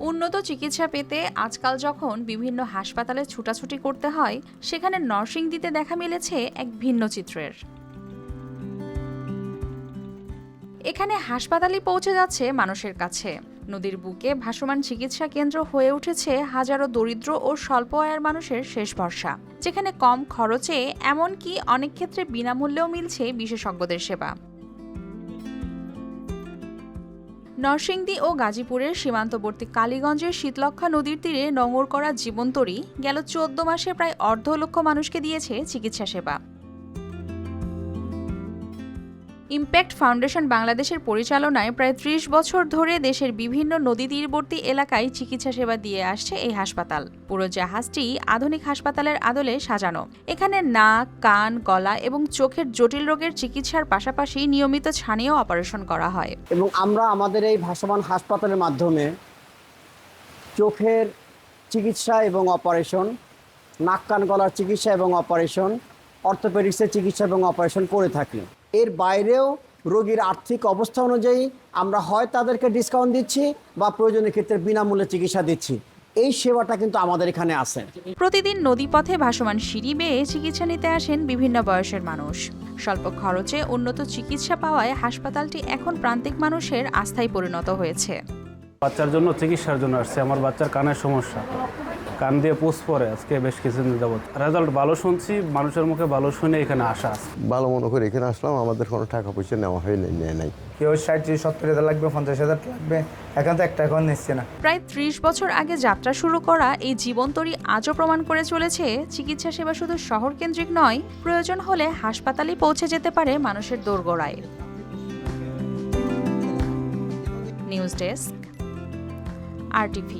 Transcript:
উন্নত চিকিৎসা পেতে আজকাল যখন বিভিন্ন হাসপাতালে ছুটাছুটি করতে হয়, সেখানে নরসিংদীতে দেখা মিলেছে এক ভিন্ন চিত্রের। এখানে হাসপাতালই পৌঁছে যাচ্ছে মানুষের কাছে। নদীর বুকে ভাসমান চিকিৎসা কেন্দ্র হয়ে উঠেছে হাজারো দরিদ্র ও স্বল্প আয়ের মানুষের শেষ ভরসা, যেখানে কম খরচে এমনকি অনেক ক্ষেত্রে বিনামূল্যেও মিলছে বিশেষজ্ঞদের সেবা। নরসিংদী ও গাজীপুরের সীমান্তবর্তী কালীগঞ্জের শীতলক্ষ্যা নদীর তীরে নোঙর করা জীবনতরী গেল ১৪ মাসে প্রায় ১.৫ লক্ষ মানুষকে দিয়েছে চিকিৎসা সেবা। ইম্প্যাক্ট ফাউন্ডেশন বাংলাদেশের পরিচালনায় প্রায় ৩০ বছর ধরে দেশের বিভিন্ন নদী তীরবর্তী এলাকায় চিকিৎসা সেবা দিয়ে আসছে এই হাসপাতাল। পুরো জাহাজটি আধুনিক হাসপাতালের আদলে সাজানো। এখানে নাক, কান, গলা এবং চোখের জটিল রোগের চিকিৎসার পাশাপাশি নিয়মিত ছানিও অপারেশন করা হয়। এবং আমরা আমাদের এই ভাসমান হাসপাতালের মাধ্যমে চোখের চিকিৎসা এবং অপারেশন, নাক কান গলার চিকিৎসা এবং অপারেশন, অর্থোপেডিক্সের চিকিৎসা এবং অপারেশন করে থাকি। এর বাইরেও রোগীর আর্থিক অবস্থা অনুযায়ী আমরা হয় তাদেরকে ডিসকাউন্ট দিচ্ছি বা প্রয়োজনীয় ক্ষেত্রে বিনামূল্যে চিকিৎসা দিচ্ছি। এই সেবাটা কিন্তু আমাদের এখানে আছে। প্রতিদিন নদীপথে ভাসমান সিঁড়ি বেয়ে চিকিৎসা নিতে আসেন বিভিন্ন বয়সের মানুষ। স্বল্প খরচে উন্নত চিকিৎসা পাওয়ায় হাসপাতালটি এখন প্রান্তিক মানুষের আস্থায় পরিণত হয়েছে। বাচ্চার জন্য চিকিৎসার জন্য আসছে। আমার বাচ্চার কানের সমস্যা, কান দিয়ে পুষ পড়ে। আজকে বেশ কিছুদিন যাবত রেজাল্ট ভালো শুনছি, মানুষের মুখে ভালো শুনে এখানে আসা। ভালো মনে করে এখানে আসলাম। আমাদের কোনো টাকা পয়সা নেওয়া হয়নি, নেয় নাই। কেউ 60-70 লাগবে, 50,000 লাগবে, এখন তো একটা এখন নিচ্ছে না। প্রায় ৩০ বছর আগে যাত্রা শুরু করা এই জীবনতরী আজও প্রমাণ করে চলেছে চিকিৎসা সেবা শুধু শহর কেন্দ্রিক নয়, প্রয়োজন হলে হাসপাতালেই পৌঁছে যেতে পারে মানুষের দোরগোড়ায়। News desk, RTV।